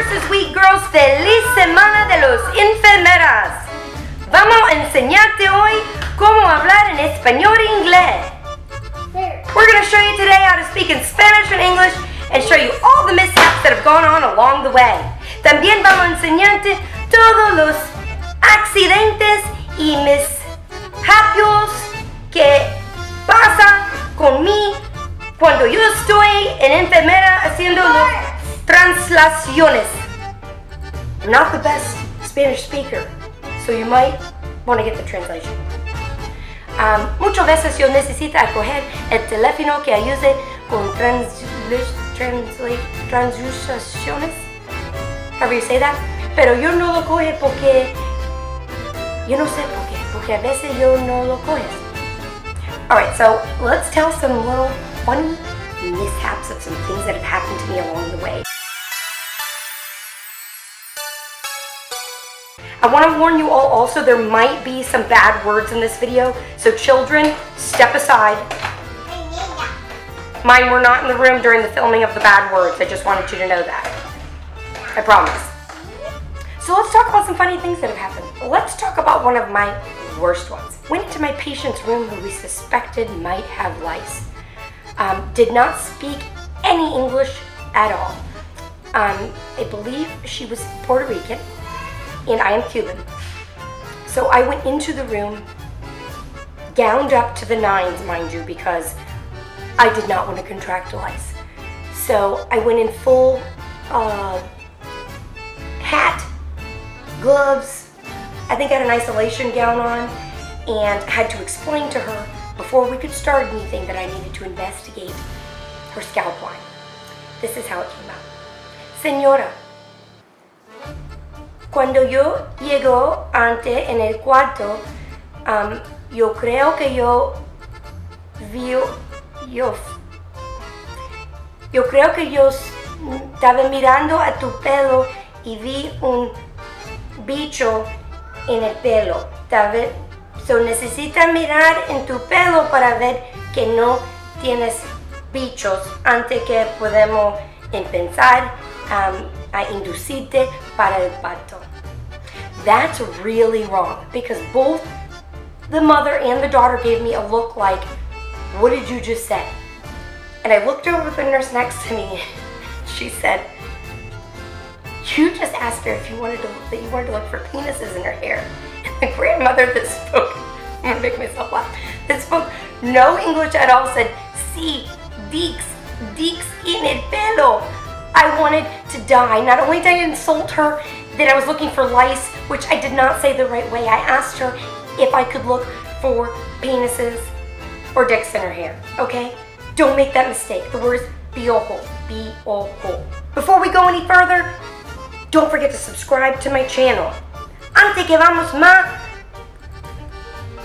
Nurses Week, girls. ¡Feliz Semana de los Enfermeras! Vamos a enseñarte hoy cómo hablar en español e inglés. We're going to show you today how to speak in Spanish and English and show you all the mishaps that have gone on along the way. También vamos a enseñarte todos los accidentes y mishaps que pasan conmigo cuando yo estoy en enfermera haciendo las translaciones. I'm not the best Spanish speaker, so you might want to get the translation. Muchas veces yo necesito coger el teléfono que ayude con translaciones, however you say that, pero yo no lo coge porque, yo no sé por qué, porque a veces yo no lo coges. Alright, so let's tell some little funny mishaps of some things that have happened to me along the way. I want to warn you all also, there might be some bad words in this video, so children, step aside. Mine were not in the room during the filming of the bad words. I just wanted you to know that. I promise. So let's talk about some funny things that have happened. Let's talk about one of my worst ones. Went into my patient's room who we suspected might have lice. Did not speak any English at all. I believe she was Puerto Rican, and I am Cuban. So I went into the room, gowned up to the nines, mind you, because I did not want to contract lice. So I went in full hat, gloves, I think I had an isolation gown on, and had to explain to her before we could start anything that I needed to investigate her scalp line. This is how it came out. Señora, cuando yo llego antes en el cuarto, yo creo que yo creo que yo estaba mirando a tu pelo y vi un bicho en el pelo. So necesitas mirar en tu pelo para ver que no tienes bichos antes que podemos empezar a inducirte para el parto. That's really wrong because both the mother and the daughter gave me a look like, what did you just say? And I looked over at the nurse next to me. She said, you just asked her if you wanted to look for penises in her hair. And the grandmother that spoke, I'm gonna make myself laugh, that spoke no English at all said, sí, dix en el pelo. I wanted to die. Not only did I insult her that I was looking for lice, which I did not say the right way, I asked her if I could look for penises or dicks in her hair, okay? Don't make that mistake. The word is piojo, piojo. Before we go any further, don't forget to subscribe to my channel. Antes que vamos más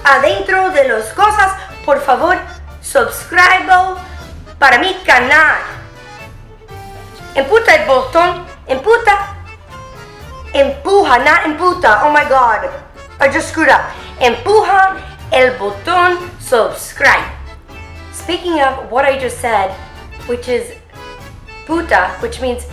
adentro de las cosas, por favor, subscribe para mi canal. Empuja el botón, empuja, not emputa, oh my god, I just screwed up. Empuja el botón subscribe. Speaking of what I just said, which is puta, which means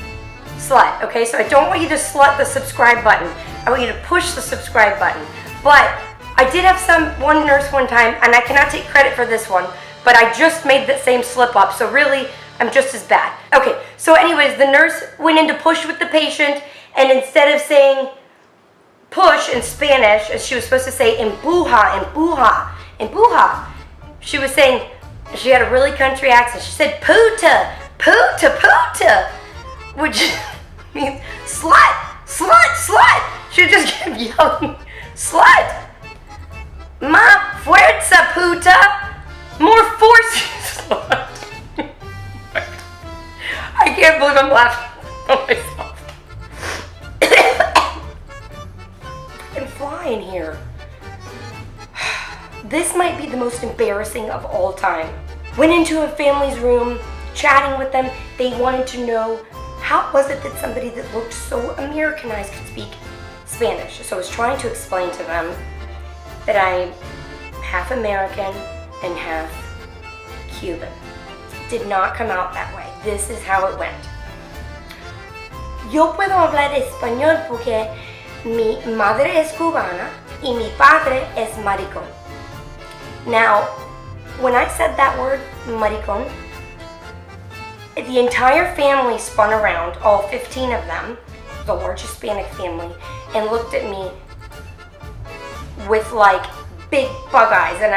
slut, okay? So I don't want you to slut the subscribe button. I want you to push the subscribe button. But I did have one nurse one time, and I cannot take credit for this one, but I just made the same slip up, so really, I'm just as bad. Okay, so anyways, the nurse went in to push with the patient, and instead of saying push in Spanish, as she was supposed to say empuja, empuja, empuja, she was saying, she had a really country accent, she said puta, puta, puta, which means slut, slut, slut. She just kept yelling, slut, más fuerza, puta, more force, slut. I can't believe I'm laughing at myself. I'm flying here. This might be the most embarrassing of all time. Went into a family's room, chatting with them. They wanted to know how was it that somebody that looked so Americanized could speak Spanish. So I was trying to explain to them that I'm half American and half Cuban. Did not come out that way. This is how it went. yo puedo hablar español porque mi madre es cubana y mi padre es maricón. Now, when I said that word, maricón, the entire family spun around, all 15 of them, the large Hispanic family, and looked at me with like big bug eyes, and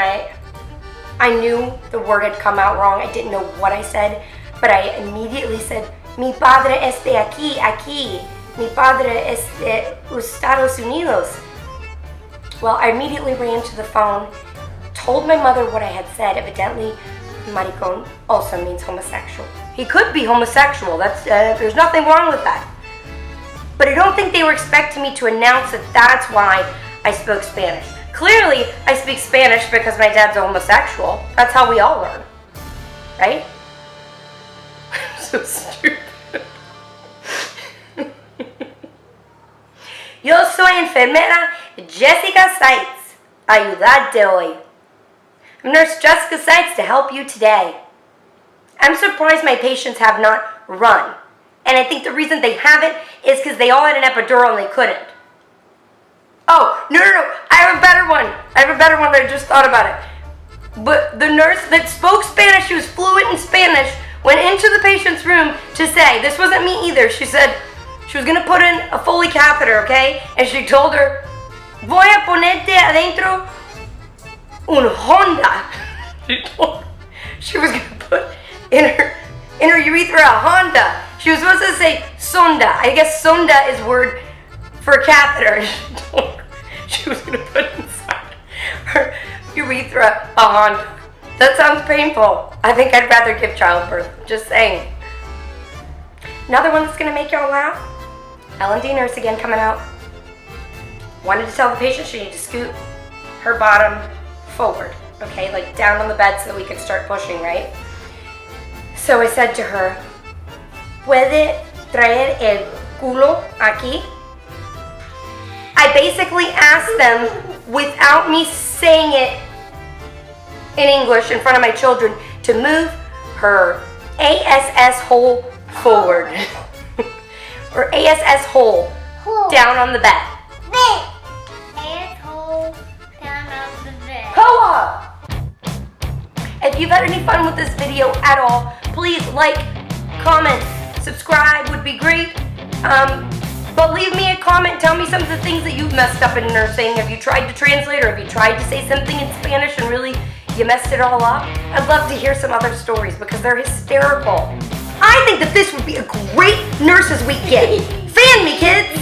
I knew the word had come out wrong. I didn't know what I said, but I immediately said, mi padre es de aquí. Mi padre es de Estados Unidos. Well, I immediately ran to the phone, told my mother what I had said. Evidently, maricón also means homosexual. He could be homosexual. There's nothing wrong with that. But I don't think they were expecting me to announce that that's why I spoke Spanish. Clearly, I speak Spanish because my dad's a homosexual. That's how we all learn, right? I'm so stupid. Yo soy enfermera Jessica Seitz. Ayudarte hoy. I'm Nurse Jessica Seitz to help you today. I'm surprised my patients have not run. And I think the reason they haven't is because they all had an epidural and they couldn't. Oh, no. I have a better one that I just thought about it. But the nurse that spoke Spanish, she was fluent in Spanish, went into the patient's room to say, this wasn't me either, she said she was going to put in a Foley catheter, okay? And she told her, voy a ponerte adentro un Honda. She was going to put in her urethra a Honda. She was supposed to say sonda. I guess sonda is word for catheter. She was going to put inside her urethra a Honda. That sounds painful. I think I'd rather give childbirth. Just saying. Another one that's going to make y'all laugh. L&D nurse again coming out. Wanted to tell the patient she needed to scoot her bottom forward. Okay, like down on the bed so that we could start pushing, right? So I said to her, ¿Puede traer el culo aquí? I basically asked them, without me saying it in English in front of my children, to move her ASS hole forward. Or ASS hole down on the bed. Asshole down on the bed. Hoa! If you've had any fun with this video at all, please like, comment, subscribe would be great. But leave me a comment. Tell me some of the things that you've messed up in nursing. Have you tried to translate, or have you tried to say something in Spanish and really you messed it all up? I'd love to hear some other stories because they're hysterical. I think that this would be a great Nurses Weekend. Fan me, kids!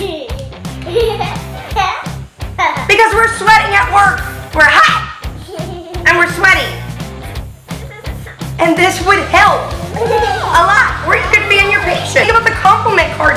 Because we're sweating at work. We're hot. And we're sweaty. And this would help a lot. Or you could be in your patient. Think about the compliment card